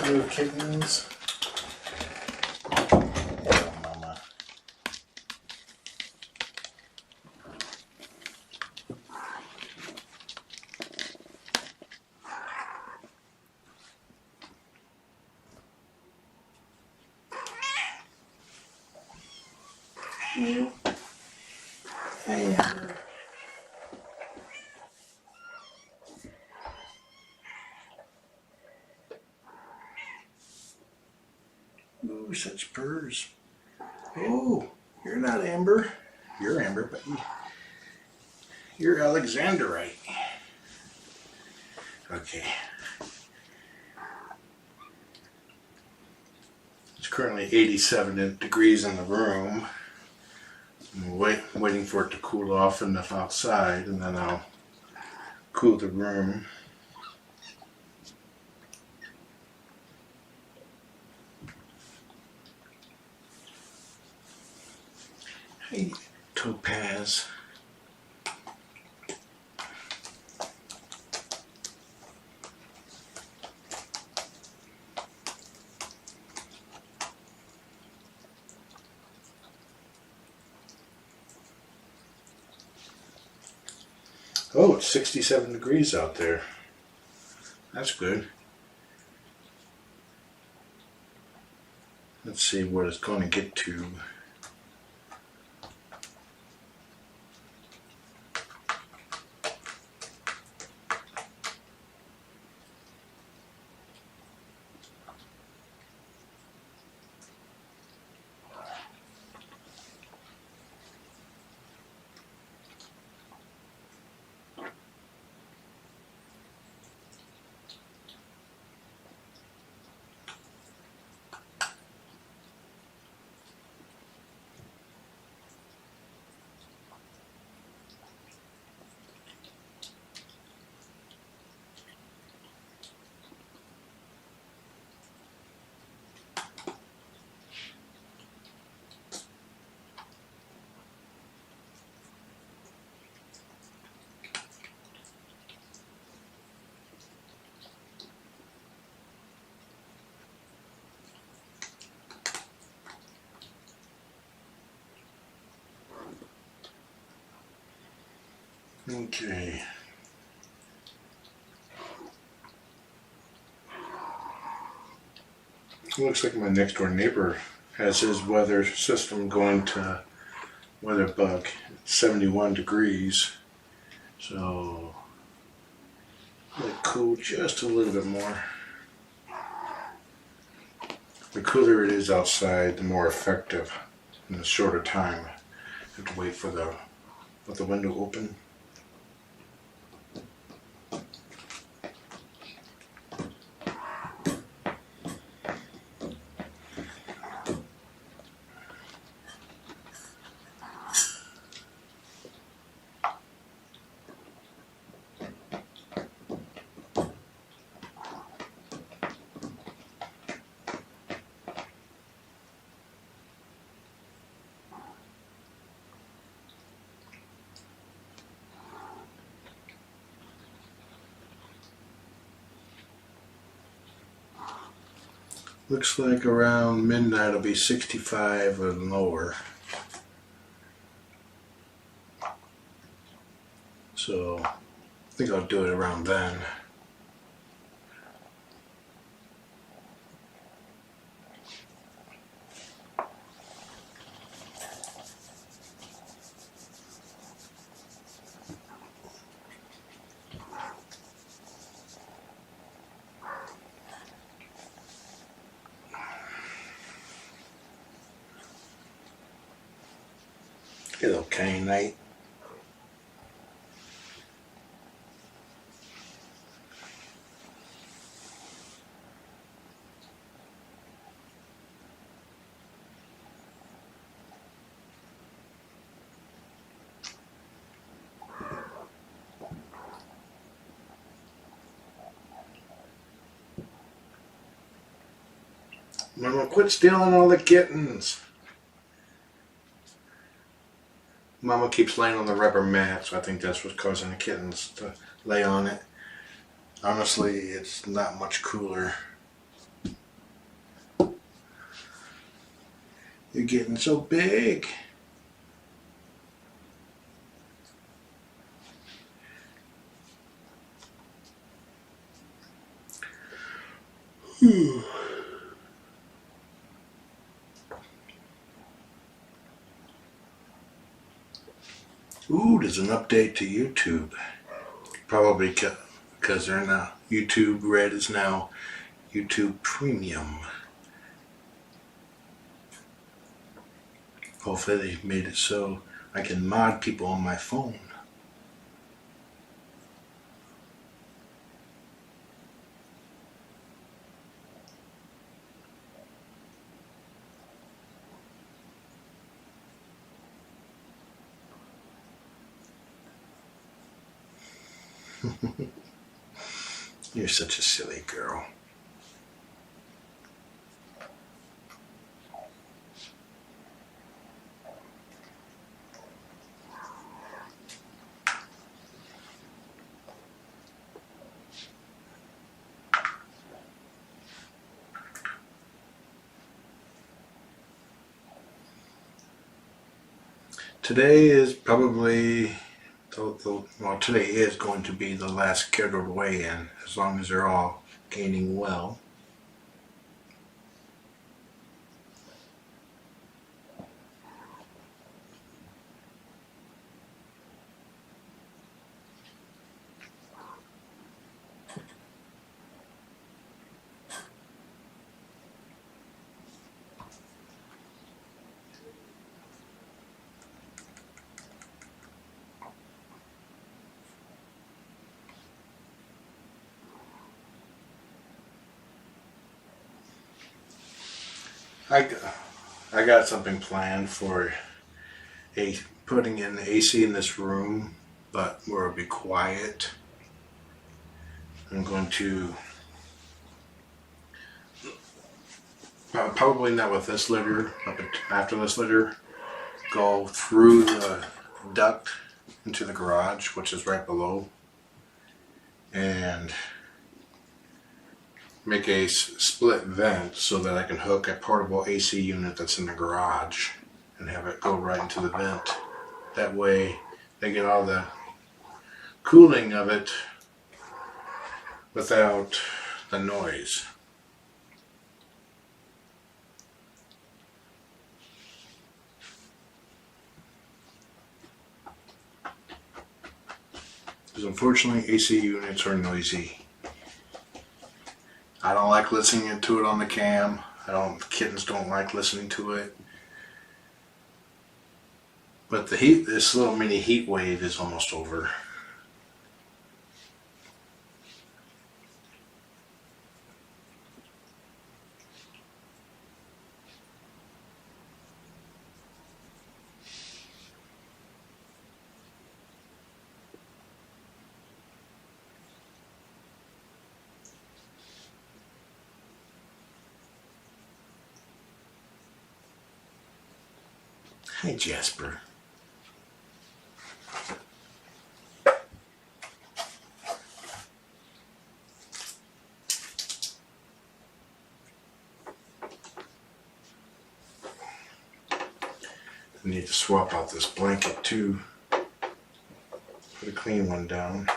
Little kittens. Mama. Hey, Amber. Ooh, such purrs. Oh, you're not Amber. You're Amber, but you're Alexandrite. Okay. It's currently 87 degrees in the room. I'm waiting for it to cool off enough outside, and then I'll cool the room. Hey, Topaz. Oh, it's 67 degrees out there. That's good. Let's see what it's going to get to. Okay. Looks like my next door neighbor has his weather system going to weather bug. It's 71 degrees. So let it cool just a little bit more. The cooler it is outside, the more effective in a shorter time. You have to wait for the window open. Looks like around midnight it'll be 65 and lower. So I think I'll do it around then. Hello, Knight. Mama, quit stealing all the kittens. Mama keeps laying on the rubber mat, so I think that's what's causing the kittens to lay on it. Honestly, it's not much cooler. You're getting so big. Ooh, there's an update to YouTube. Probably because they're now YouTube Red is now YouTube Premium. Hopefully they've made it so I can mod people on my phone. You're such a silly girl. Today is probably today is going to be the last scheduled weigh-in, as long as they're all gaining well. I got something planned for putting in the AC in this room, but where it'll be quiet. I'm going to probably not with this litter, but after this litter, go through the duct into the garage, which is right below, and make a split vent so that I can hook a portable AC unit that's in the garage and have it go right into the vent. That way they get all the cooling of it without the noise. Because unfortunately AC units are noisy. I don't like listening to it on the cam. Kittens don't like listening to it. But this little mini heat wave is almost over. Hi, Jasper. I need to swap out this blanket too. Put a clean one down.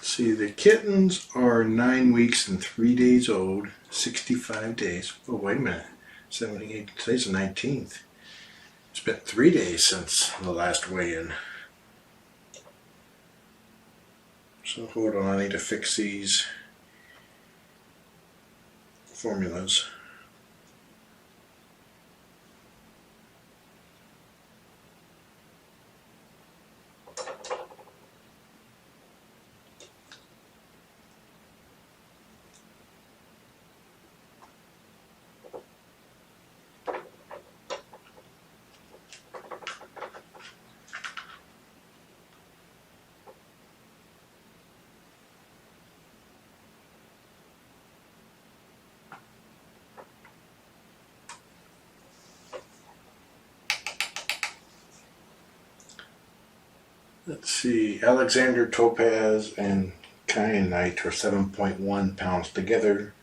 See, the kittens are 9 weeks and 3 days old, 65 days. Oh, wait a minute. 78, today's the 19th. It's been 3 days since the last weigh-in. So hold on, I need to fix these formulas. Let's see, Alexander, Topaz, and Kyanite are 7.1 pounds together.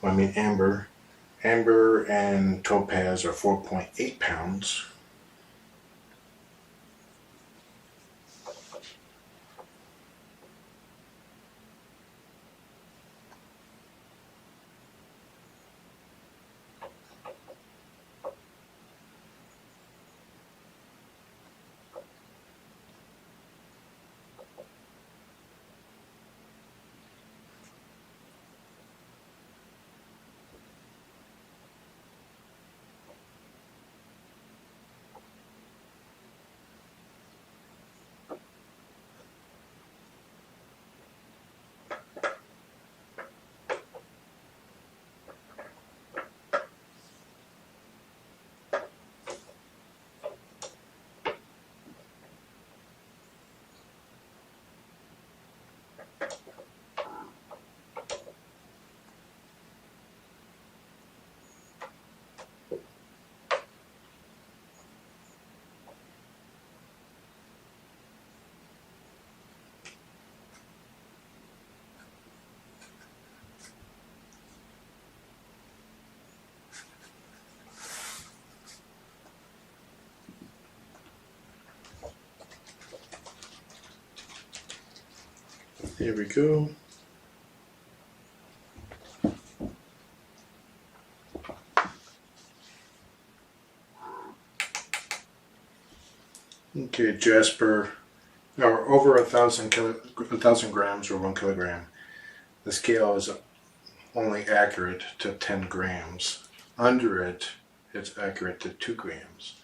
I mean amber. Amber and Topaz are 4.8 pounds. There we go. Okay, Jasper, or over 1,000 grams or 1 kilogram. The scale is only accurate to 10 grams. Under it, it's accurate to 2 grams.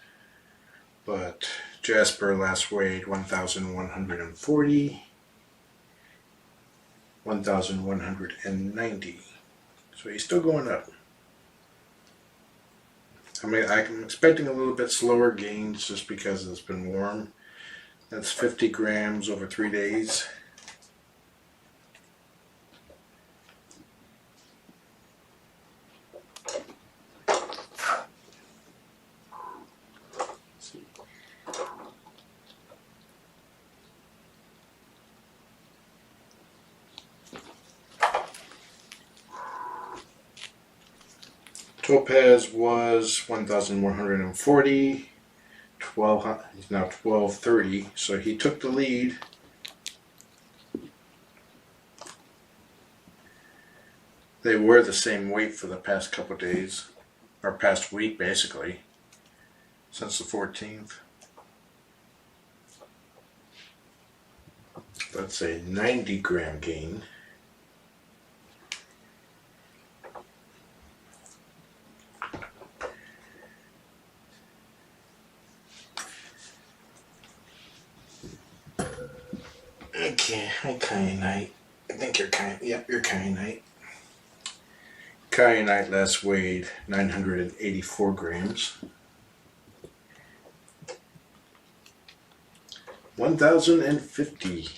But Jasper last weighed 1,140, 1,190. So he's still going up. I mean, I'm expecting a little bit slower gains just because it's been warm. That's 50 grams over 3 days. Topaz was 1,140, 12, he's now 1,230, so he took the lead. They were the same weight for the past couple days, or past week basically, since the 14th. That's a 90 gram gain. Okay, hi Kyanite. I think you're you're Kyanite. Kyanite last weighed 984 grams. 1,050.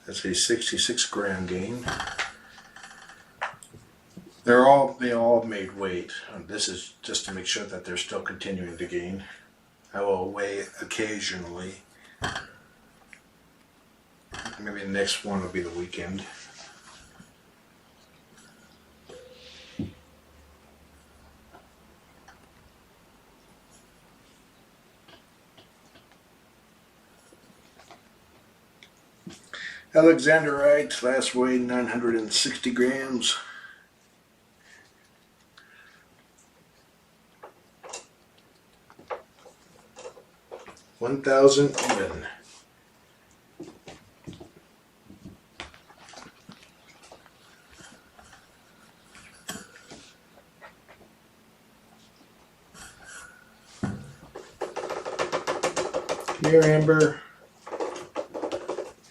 That's a 66 gram gain. They all made weight. This is just to make sure that they're still continuing to gain. I will weigh occasionally. Maybe the next one will be the weekend. Alexanderite last weighed 960 grams. 1,000 even. Come here, Amber.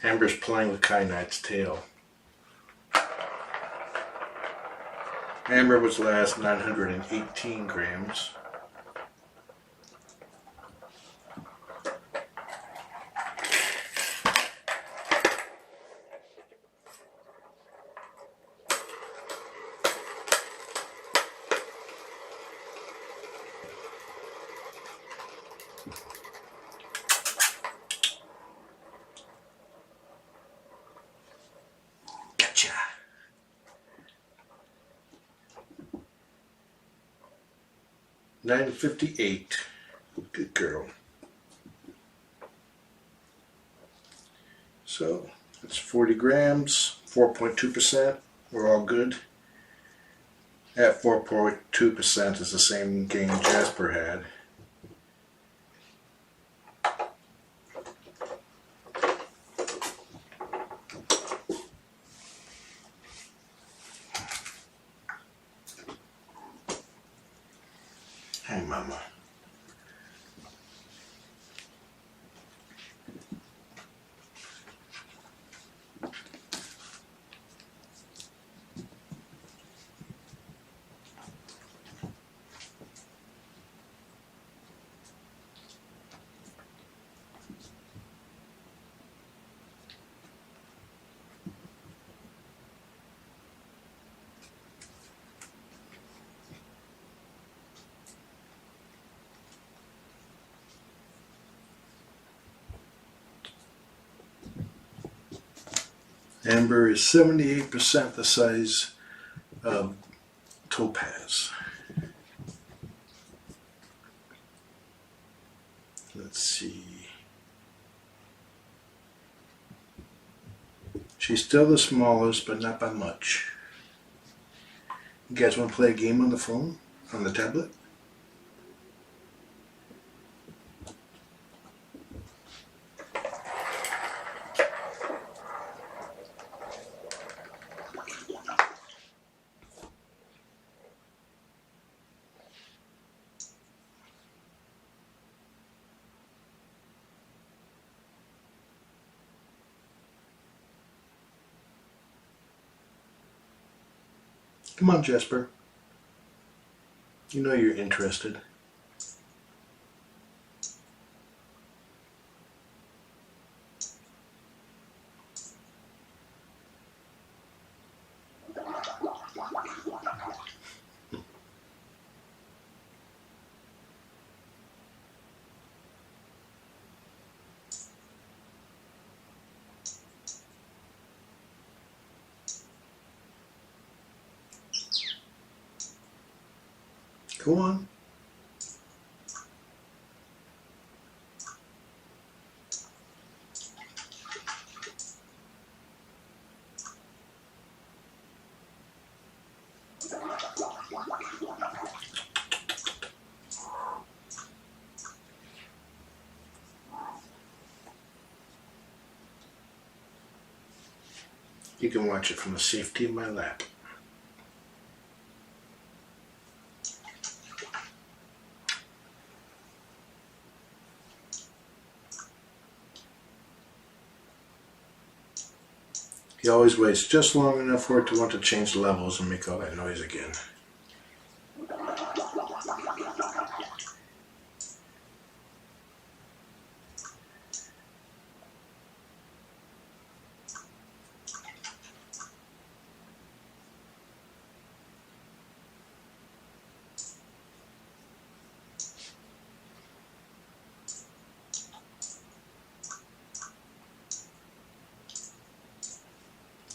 Amber's playing with Kyanite's tail. Amber was last 918 grams. Gotcha. $9.58. Good girl. So that's 40 grams, 4.2%. We're all good. At 4.2% is the same gain Jasper had. Hey, Mama. Amber is 78% the size of Topaz. Let's see. She's still the smallest, but not by much. You guys want to play a game on the phone? On the tablet? Come on, Jasper. You know you're interested. Go on. You can watch it from the safety of my lap. He always waits just long enough for it to want to change levels and make all that noise again.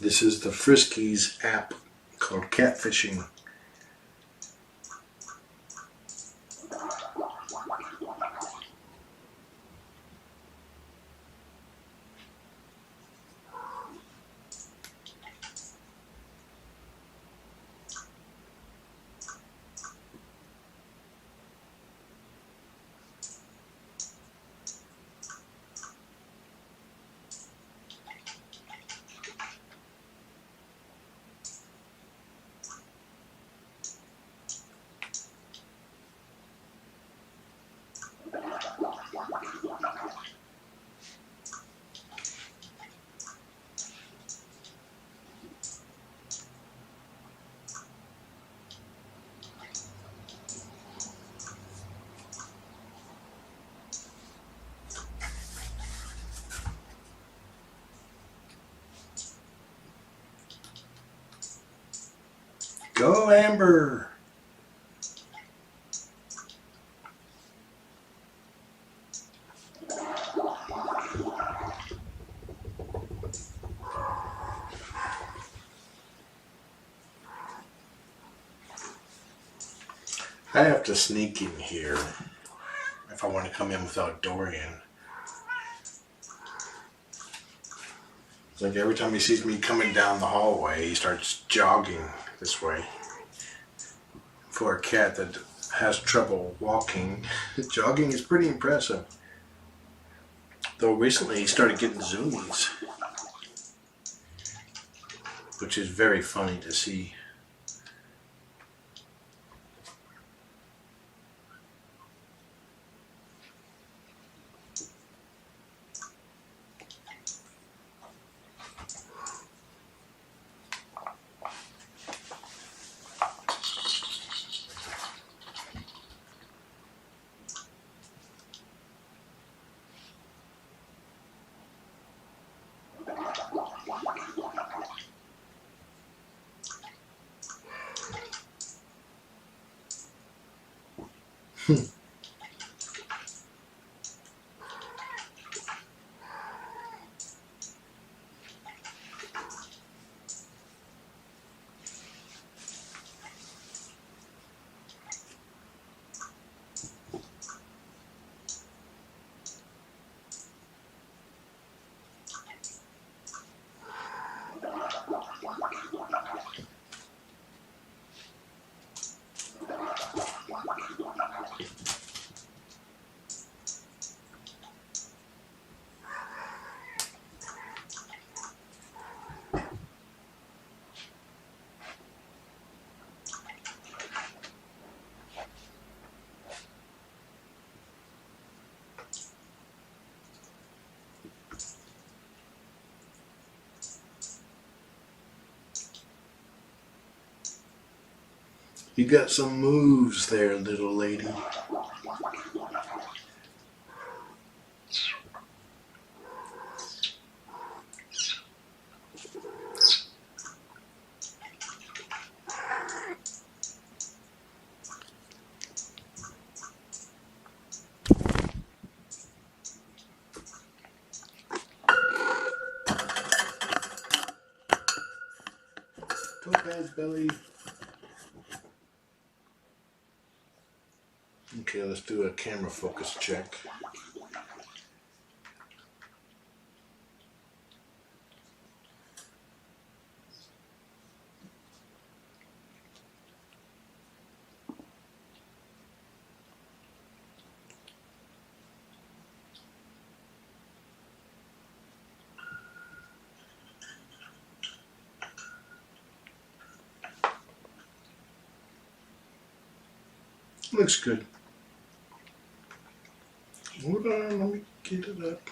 This is the Friskies app called Catfishing. Go, Amber! I have to sneak in here if I want to come in without Dorian. It's like every time he sees me coming down the hallway, he starts jogging this way. For a cat that has trouble walking, jogging is pretty impressive. Though recently he started getting zoomies, which is very funny to see. You got some moves there, little lady. Topaz belly. Okay, let's do a camera focus check. Looks good. Hold on, let me get it up.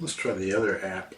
Let's try the other app.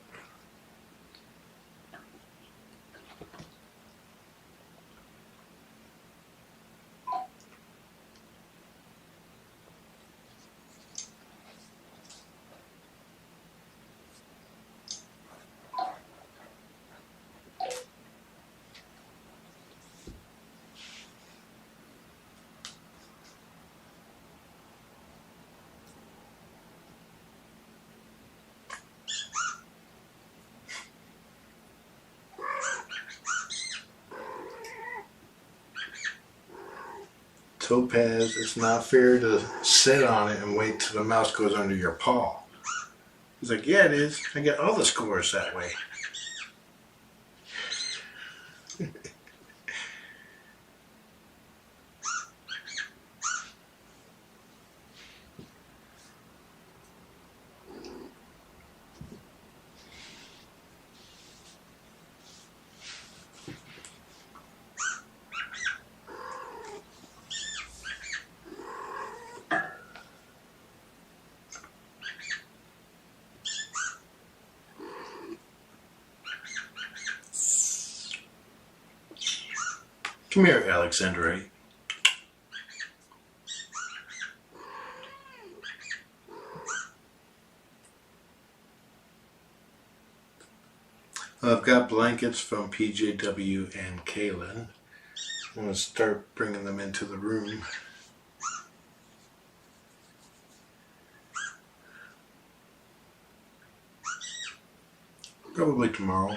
Topaz, it's not fair to sit on it and wait till the mouse goes under your paw. He's like, yeah, it is. I get all the scores that way. Come here, Alexandra. I've got blankets from PJW and Kaylin. I'm going to start bringing them into the room. Probably tomorrow.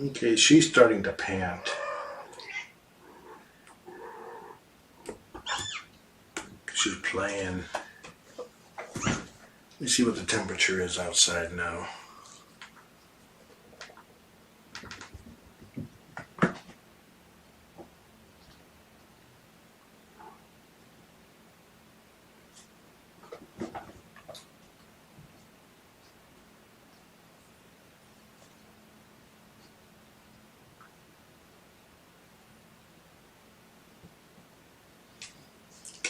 Okay, she's starting to pant. She's playing. Let me see what the temperature is outside now.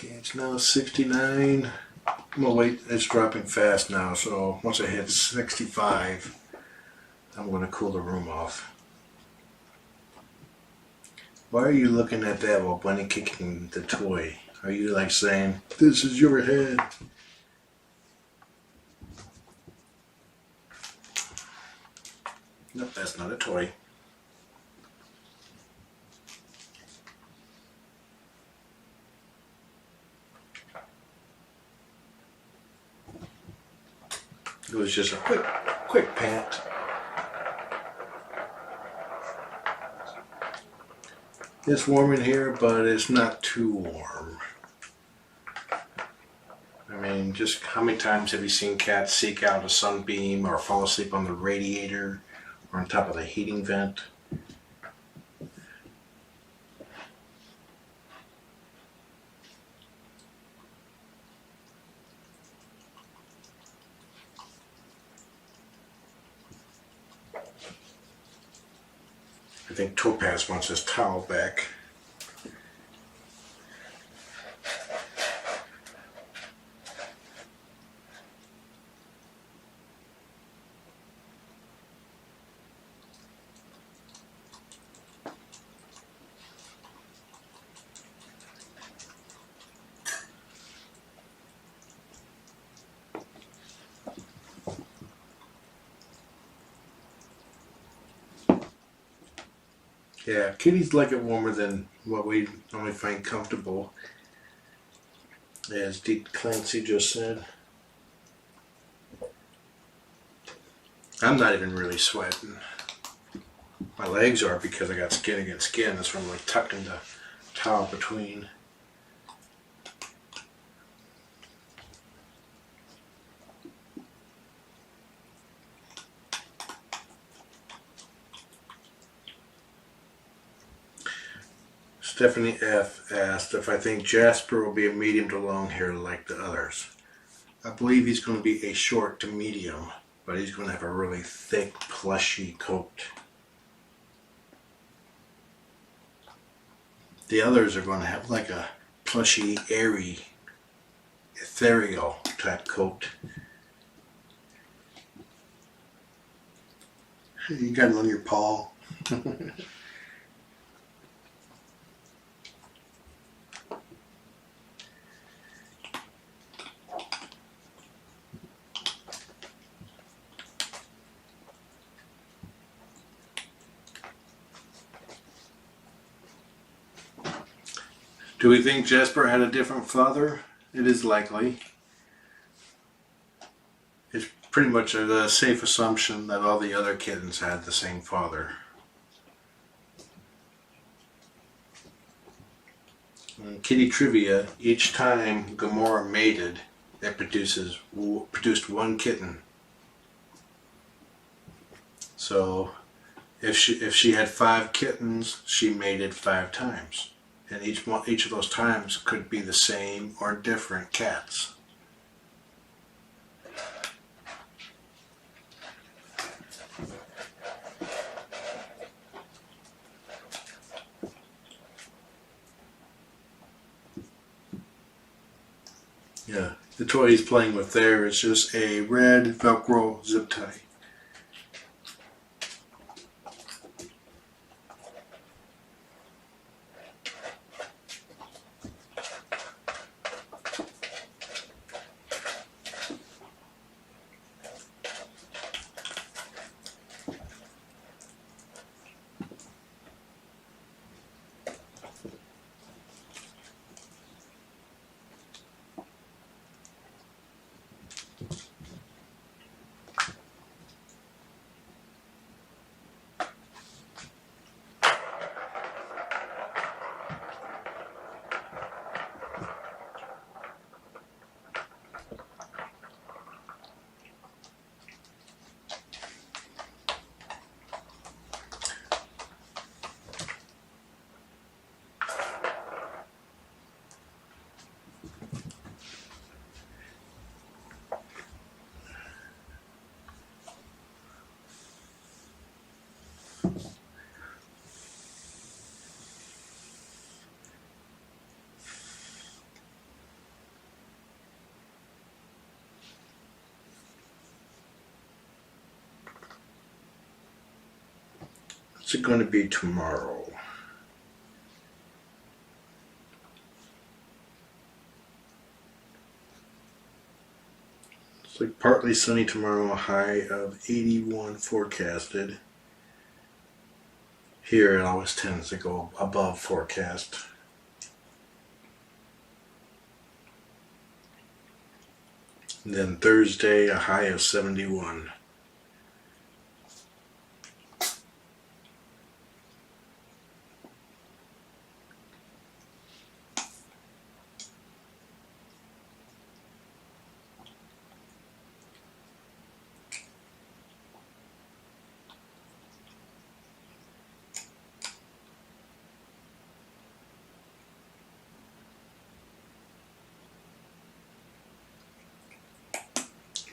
Okay, it's now 69. Well, wait, it's dropping fast now, so once it hits 65, I'm going to cool the room off. Why are you looking at that while bunny kicking the toy? Are you like saying, this is your head? Nope, that's not a toy. It was just a quick pant. It's warm in here, but it's not too warm. I mean, just how many times have you seen cats seek out a sunbeam or fall asleep on the radiator or on top of the heating vent? I think Topaz wants his towel back. Yeah, kitties like it warmer than what we normally find comfortable, as Deke Clancy just said. I'm not even really sweating. My legs are because I got skin against skin. That's why I'm like tucking the towel between. Stephanie F. asked if I think Jasper will be a medium to long hair like the others. I believe he's going to be a short to medium, but he's going to have a really thick, plushy coat. The others are going to have like a plushy, airy, ethereal type coat. You got it on your paw. Do we think Jasper had a different father? It is likely. It's pretty much a safe assumption that all the other kittens had the same father. Kitty trivia, each time Gamora mated, it produced one kitten. So if she had 5 kittens, she mated 5 times, and each of those times could be the same or different cats. Yeah, the toy he's playing with there is just a red Velcro zip tie. What's it going to be tomorrow? It's like partly sunny tomorrow, a high of 81 forecasted. Here it always tends to go above forecast. And then Thursday, a high of 71.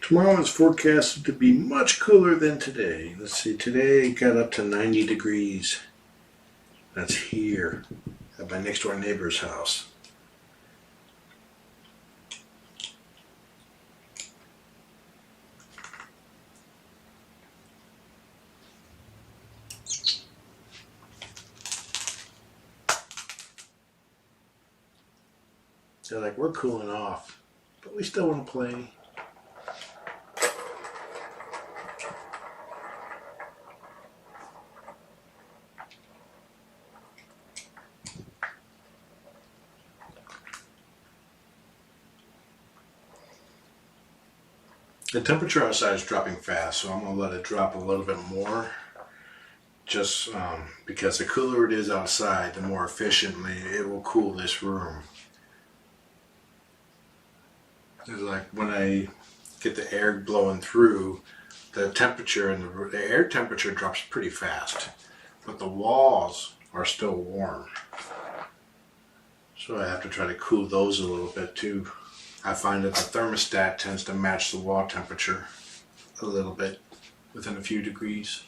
Tomorrow is forecasted to be much cooler than today. Let's see, today it got up to 90 degrees. That's here at my next door neighbor's house. They're like, we're cooling off, but we still want to play. The temperature outside is dropping fast, so I'm going to let it drop a little bit more. Just because the cooler it is outside, the more efficiently it will cool this room. It's like when I get the air blowing through, the temperature and the air temperature drops pretty fast, but the walls are still warm. So I have to try to cool those a little bit too. I find that the thermostat tends to match the wall temperature a little bit within a few degrees.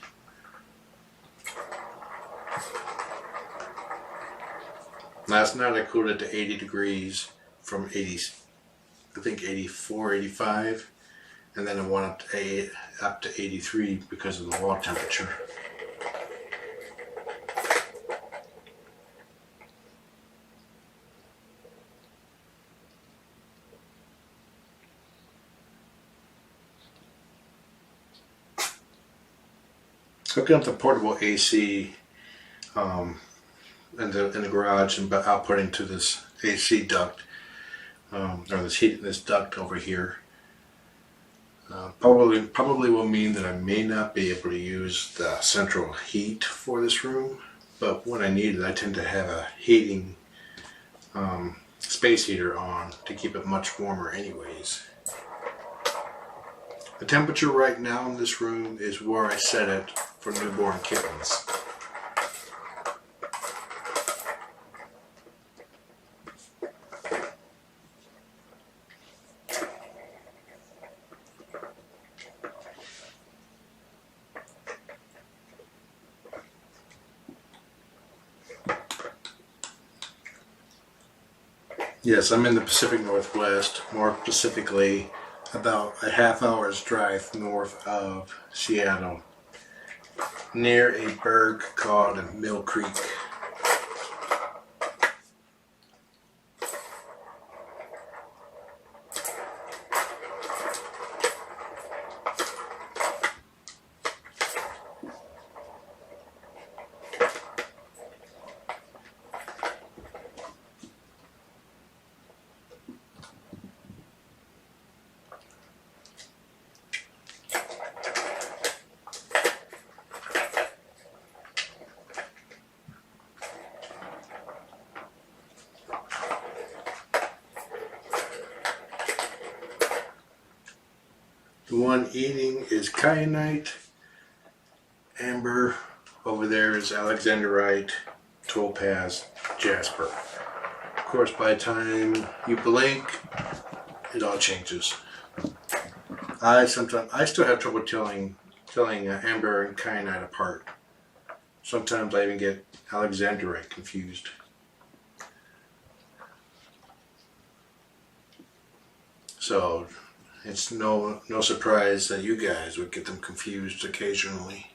Last night I cooled it to 80 degrees from 80, I think 84, 85, and then it went up to 83 because of the wall temperature. Hooking up the portable AC in the garage and outputting to this AC duct, or this duct over here, probably will mean that I may not be able to use the central heat for this room. But when I need it, I tend to have a heating space heater on to keep it much warmer anyways. The temperature right now in this room is where I set it for newborn kittens. Yes, I'm in the Pacific Northwest, more specifically about a half-hour's drive north of Seattle, near a berg called Mill Creek. The one eating is kyanite, amber, over there is alexandrite, topaz, jasper. Of course, by the time you blink, it all changes. I still have trouble telling amber and kyanite apart. Sometimes I even get alexandrite confused. So it's no surprise that you guys would get them confused occasionally.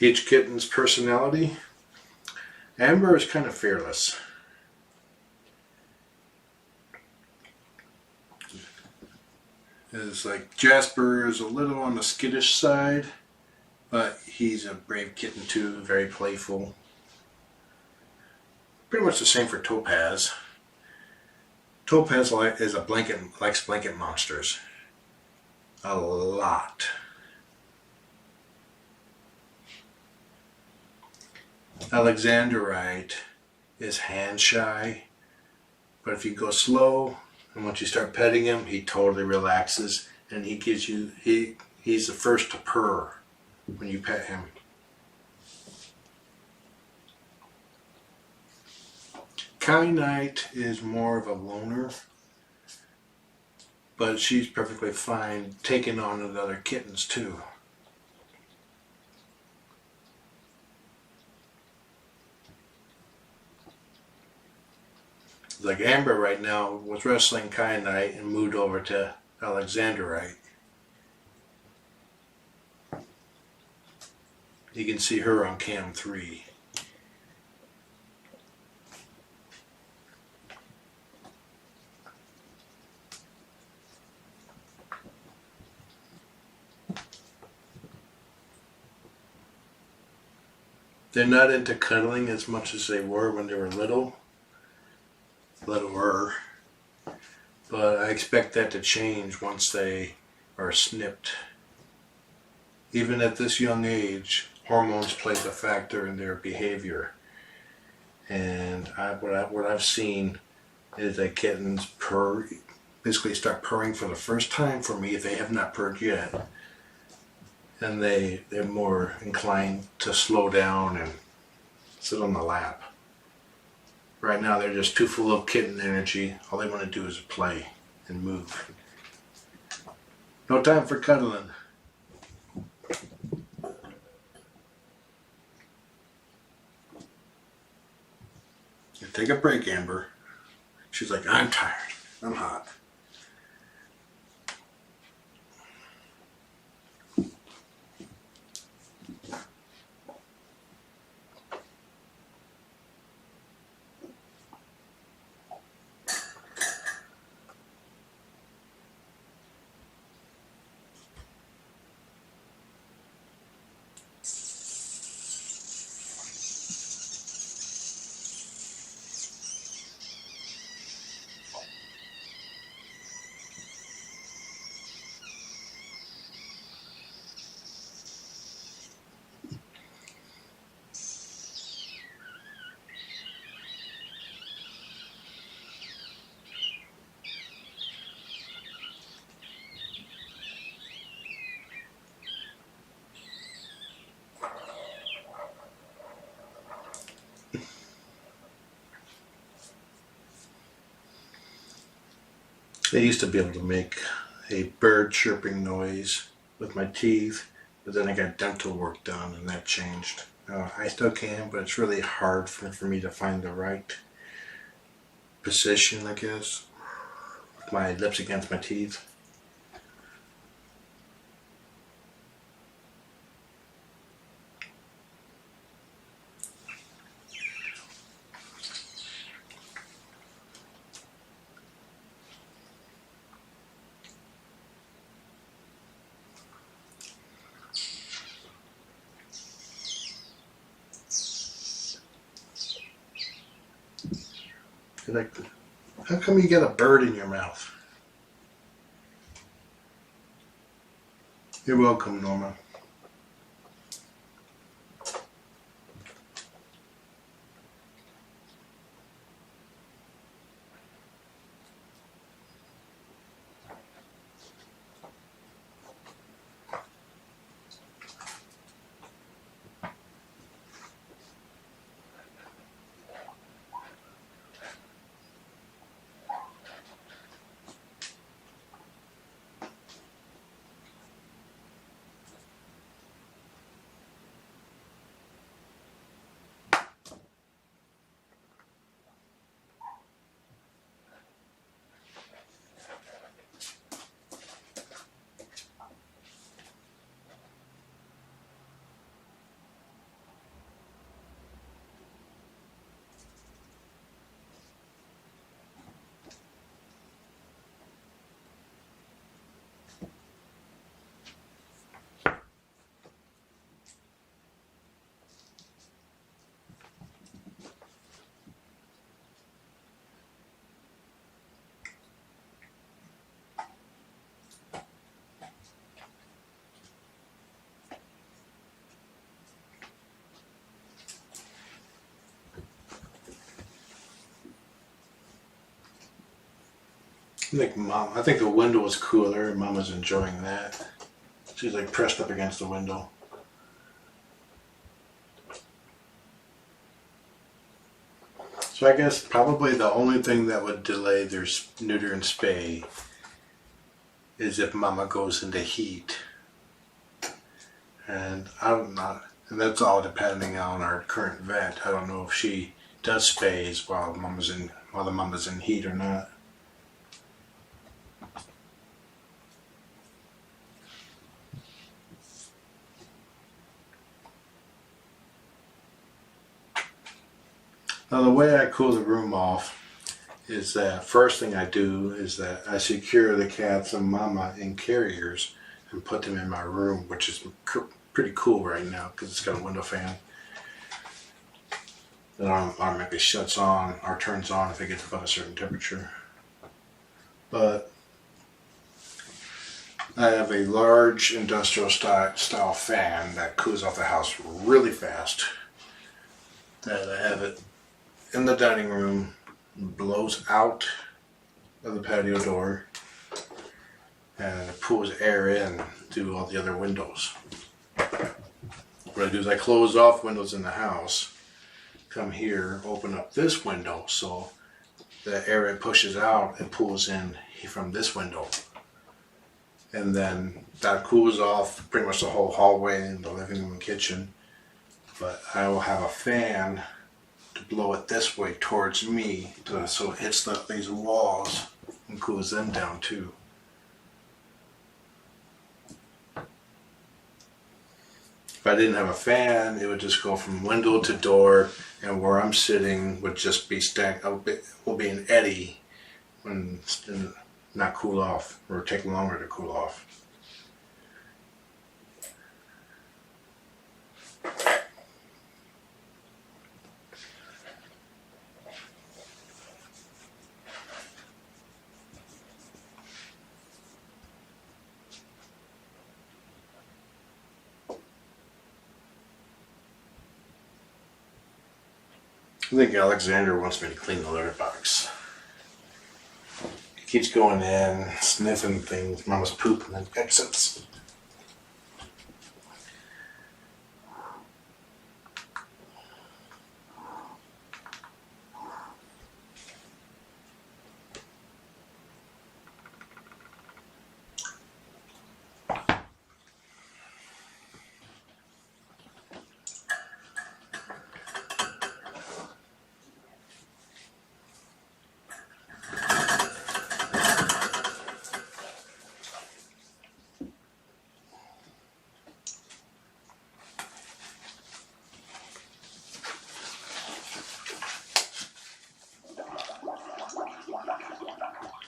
Each kitten's personality. Amber is kind of fearless. It's like Jasper is a little on the skittish side, but he's a brave kitten too, very playful. Pretty much the same for Topaz. Topaz likes blanket monsters. A lot. Alexandrite is hand shy, but if you go slow and once you start petting him, he totally relaxes and he's the first to purr when you pet him. Kyanite is more of a loner, but she's perfectly fine taking on the other kittens too. Like Amber right now was wrestling kyanite and moved over to alexandrite. You can see her on cam 3. They're not into cuddling as much as they were when they were littler, but I expect that to change once they are snipped. Even at this young age, hormones play a factor in their behavior, and what I've seen is that kittens basically start purring for the first time for me if they have not purred yet, and they're more inclined to slow down and sit on the lap. Right now they're just too full of kitten energy. All they want to do is play and move. No time for cuddling. Take a break, Amber. She's like, I'm tired. I'm hot. I used to be able to make a bird chirping noise with my teeth, but then I got dental work done and that changed. I still can, but it's really hard for me to find the right position, I guess, with my lips against my teeth. Like, how come you get a bird in your mouth? You're welcome, Norma. I think the window was cooler and Mama's enjoying that. She's like pressed up against the window. So I guess probably the only thing that would delay their neuter and spay is if Mama goes into heat. And I don't know, and that's all depending on our current vet. I don't know if she does spays while the mama's in heat or not. Now the way I cool the room off is that first thing I do is that I secure the cats and Mama in carriers and put them in my room, which is pretty cool right now because it's got a window fan that automatically shuts on or turns on if it gets above a certain temperature. But I have a large industrial style fan that cools off the house really fast. That I have it in the dining room, blows out of the patio door, and it pulls air in through all the other windows. What I do is I close off windows in the house, come here, open up this window, so the air it pushes out, it pulls in from this window. And then that cools off pretty much the whole hallway and the living room and kitchen. But I will have a fan to blow it this way towards me so it hits these walls and cools them down too. If I didn't have a fan, it would just go from window to door, and where I'm sitting would just be stacked. Will be an eddy and not cool off, or take longer to cool off. I think Alexander wants me to clean the litter box. He keeps going in, sniffing things, Mama's poop, and then exits.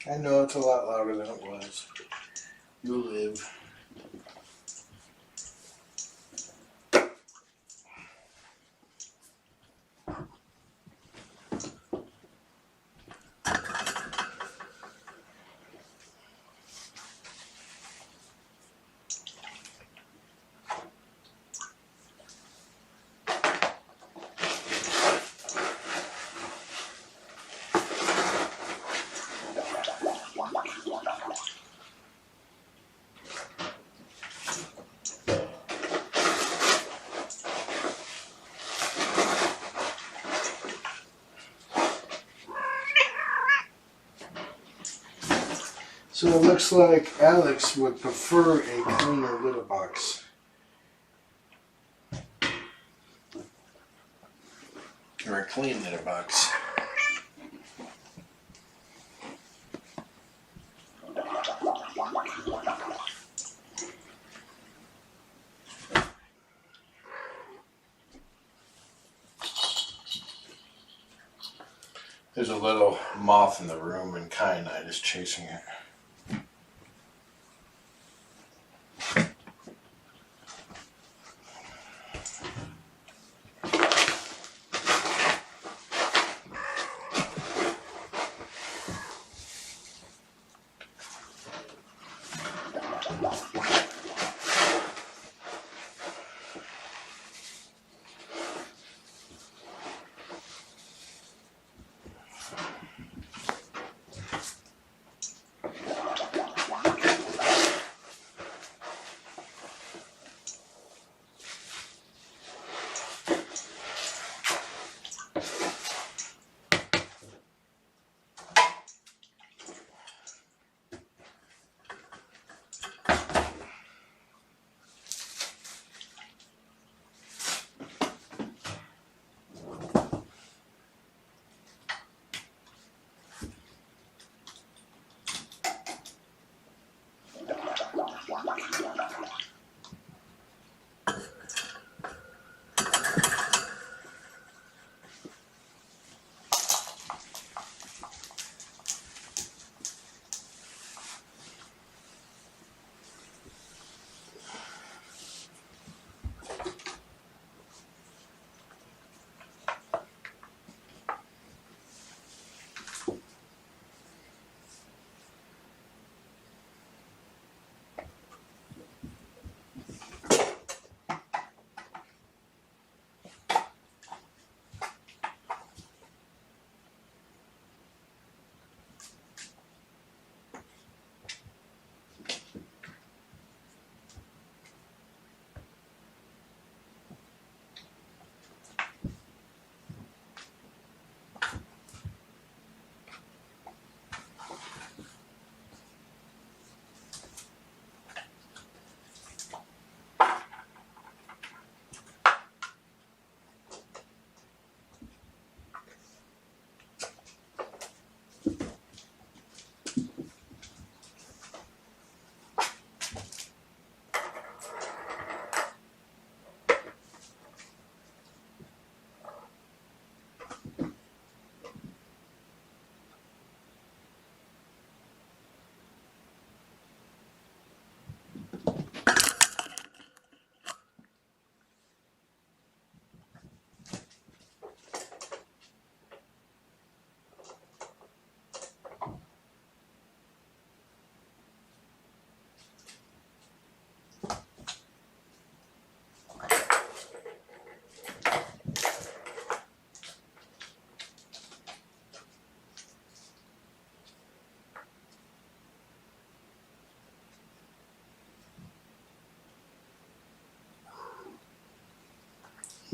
I know it's a lot louder than it was. You'll live. So it looks like Alex would prefer a cleaner litter box. Or a clean litter box. There's a little moth in the room and Kyanite is chasing it.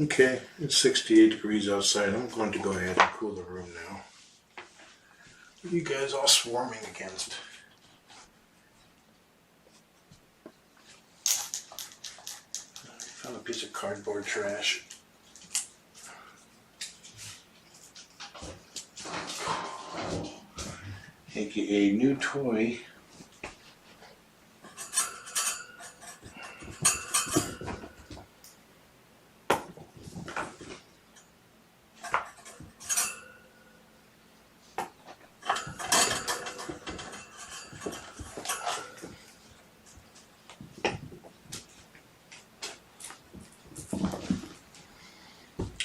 Okay, it's 68 degrees outside. I'm going to go ahead and cool the room now. What are you guys all swarming against? I found a piece of cardboard trash. AKA new toy.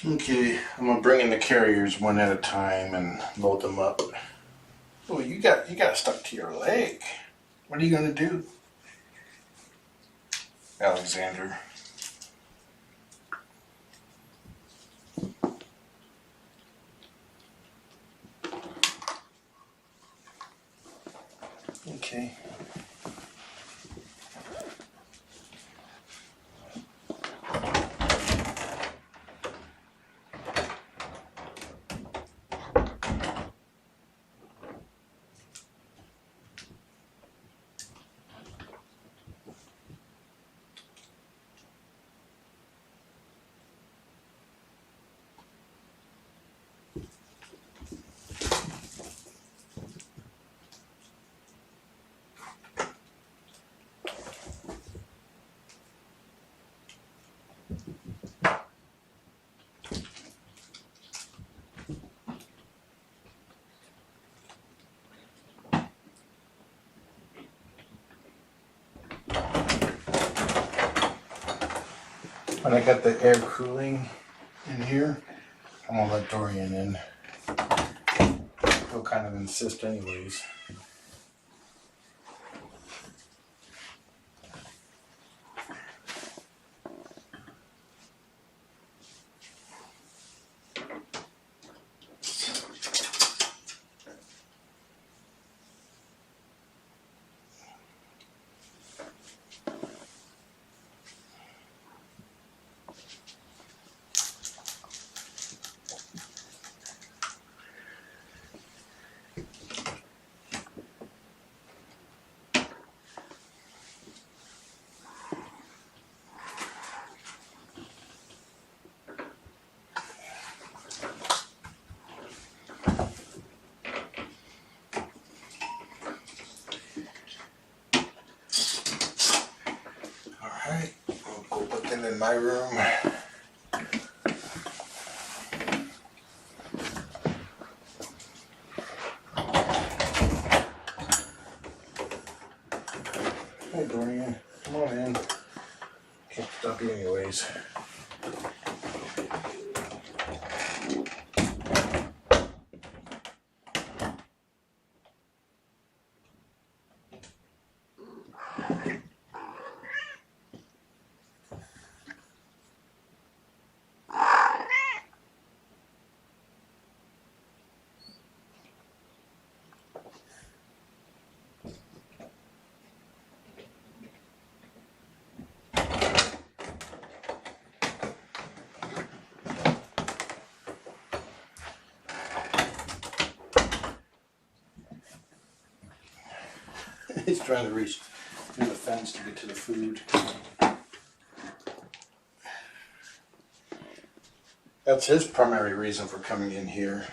Okay, I'm gonna bring in the carriers one at a time and load them up. Oh, you got stuck to your leg. What are you gonna do, Alexander? Okay. When I got the air cooling in here, I'm gonna let Dorian in. He'll kind of insist anyways. Alright, I'll go put them in my room. Hey Dorian, come on in. Can't stop you anyways. He's trying to reach through the fence to get to the food. That's his primary reason for coming in here.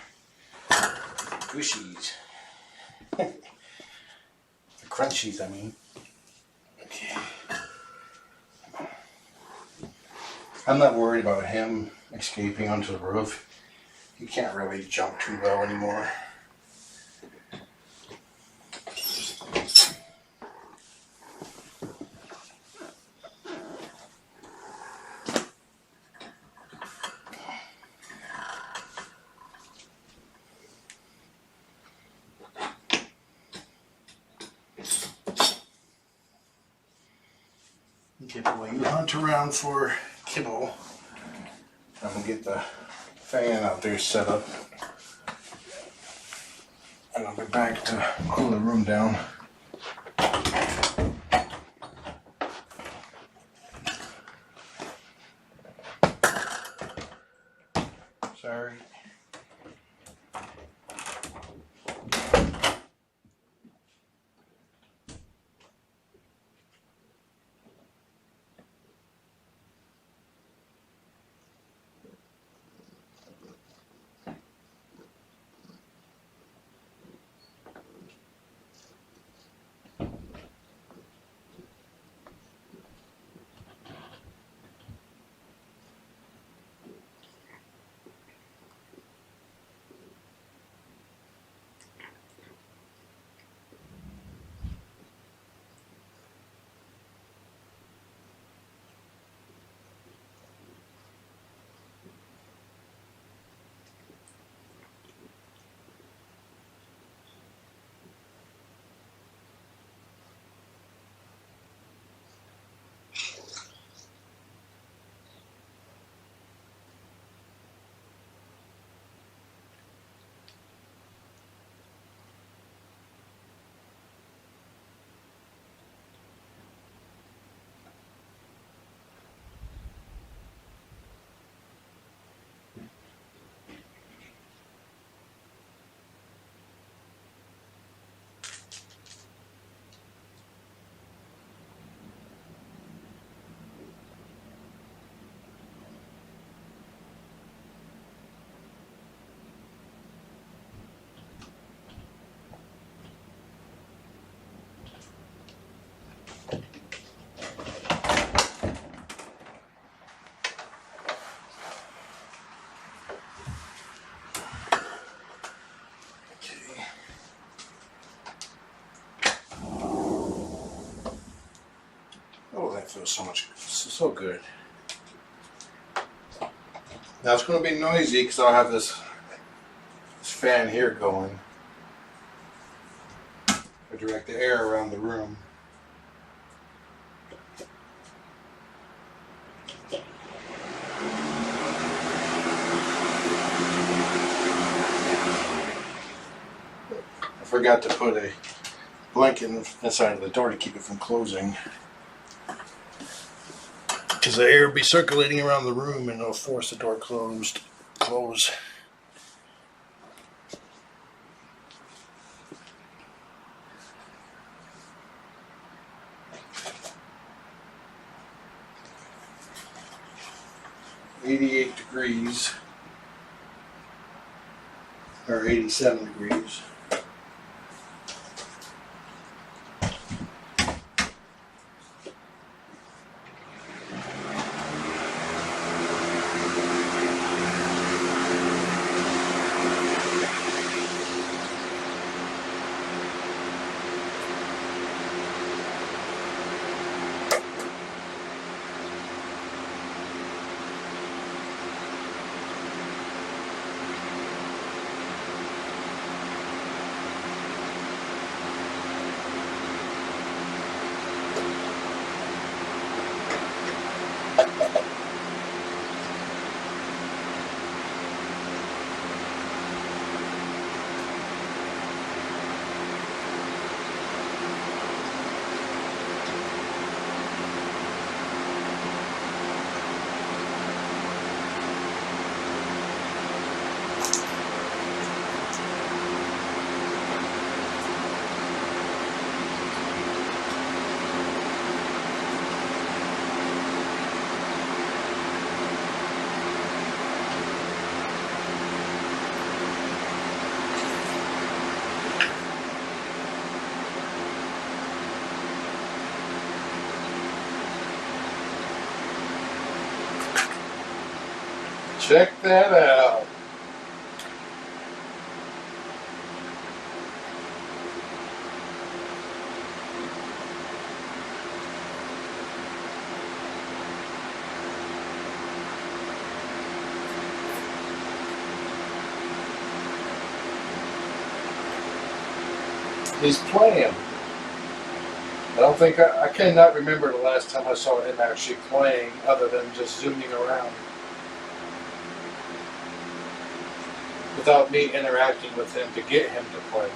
Squishies. The crunchies, I mean. Okay. I'm not worried about him escaping onto the roof. He can't really jump too well anymore. Okay, but while you hunt around for kibble, I'm gonna get the fan out there set up, and I'll be back to cool the room down. Sorry. feels so good. Now it's going to be noisy because I'll have this fan here going to direct the air around the room. I forgot to put a blanket inside of the door to keep it from closing, because the air will be circulating around the room and it'll force the door close. 88 degrees, or 87 degrees. Check that out. He's playing. I cannot remember the last time I saw him actually playing other than just zooming around, without me interacting with him to get him to play.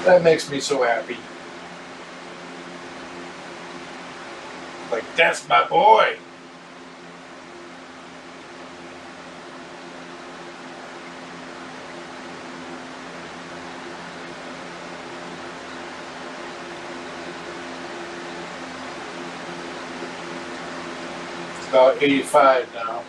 That makes me so happy. Like, that's my boy. It's about 85 now.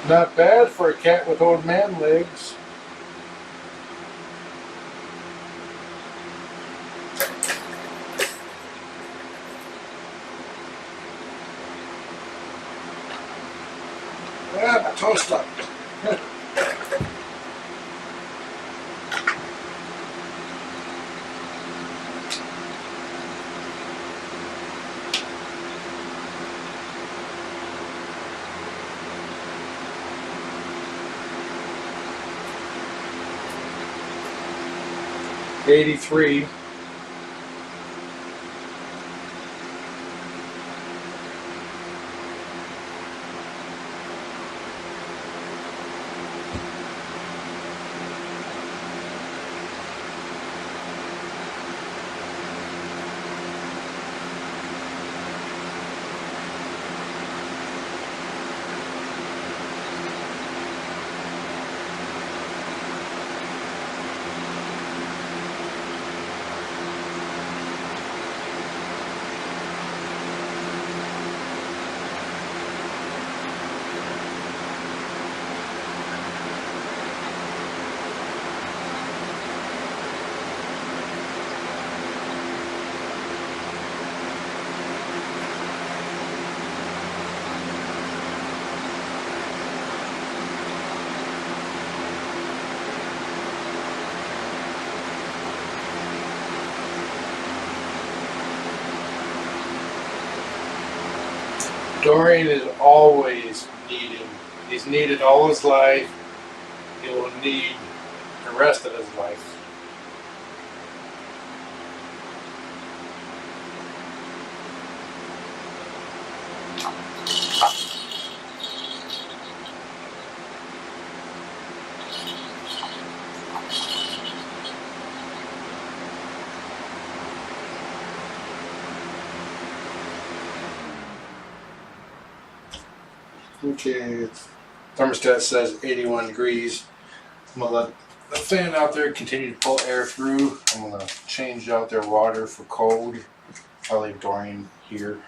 Not bad for a cat with old man legs. Ah, my toe's stuck. $83. Dorian is always needing. He's needed all his life. He will need the rest of his life. Okay, thermostat says 81 degrees. I'm going to let the fan out there continue to pull air through. I'm going to change out their water for cold. I'll leave Dorian here.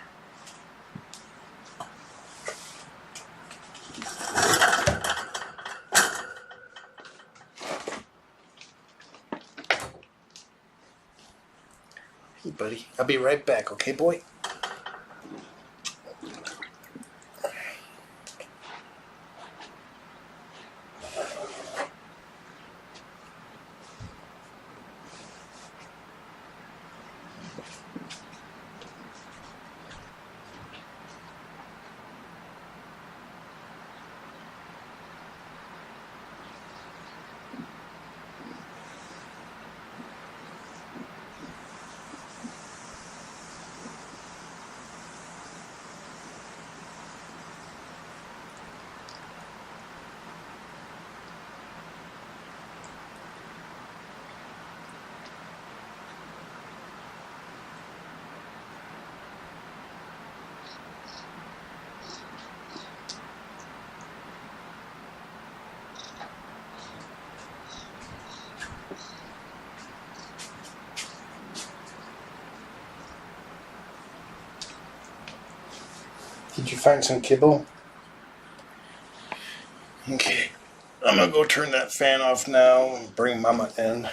Hey, buddy. I'll be right back, okay, boy? Did you find some kibble? Okay. I'm going to go turn that fan off now and bring Mama in.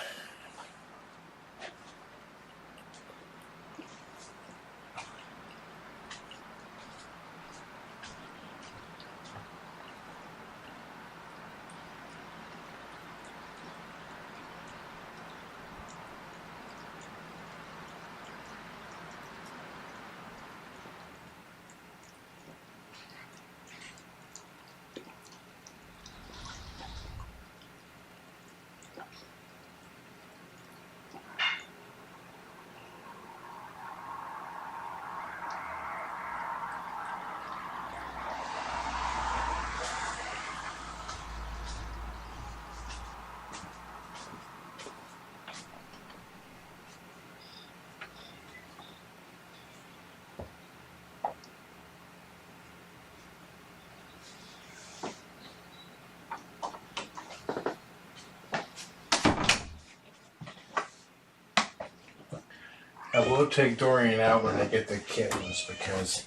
I will take Dorian out when I get the kittens because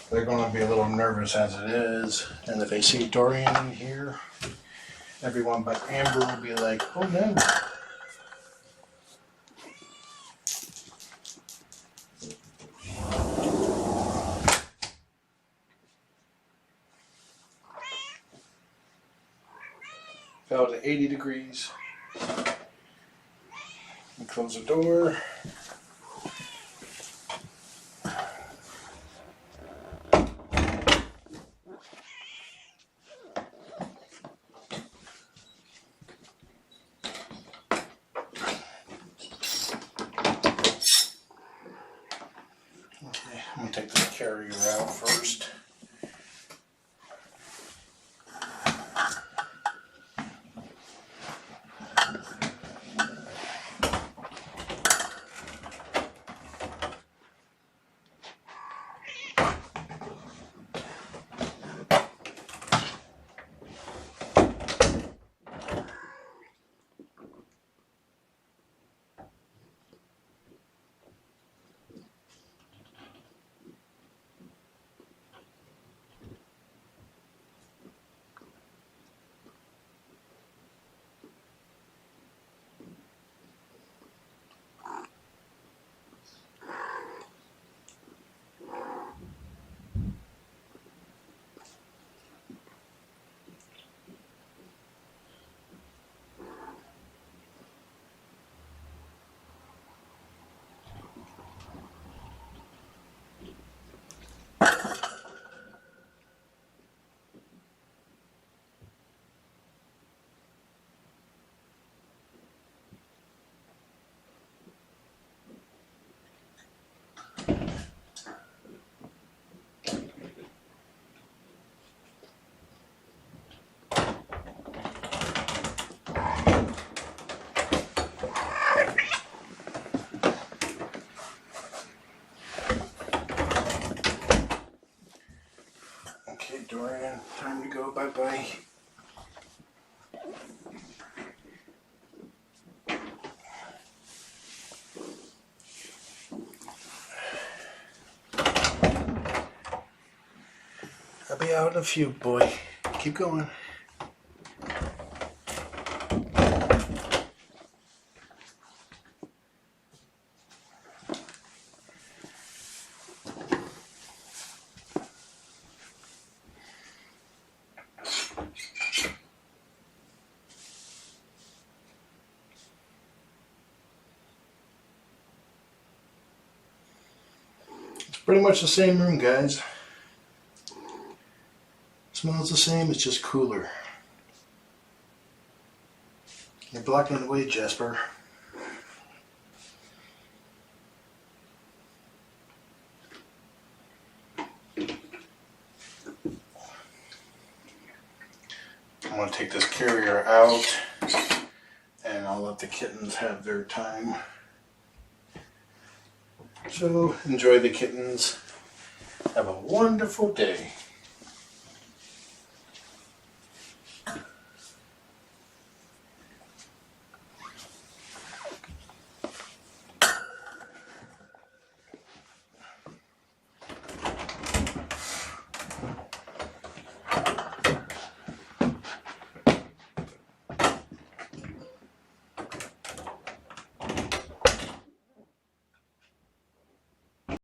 They're going to be a little nervous as it is, and if they see Dorian in here, everyone but Amber will be like, oh no. Fell to 80 degrees. And close the door. Okay, I'm going to take this carrier out first. Okay, Dorian, time to go. Bye-bye. I'll be out in a few, boy. Keep going. It's pretty much the same room, guys. Smells the same, it's just cooler. You're blocking the way, Jasper. I'm going to take this carrier out and I'll let the kittens have their time. So enjoy the kittens. Have a wonderful day.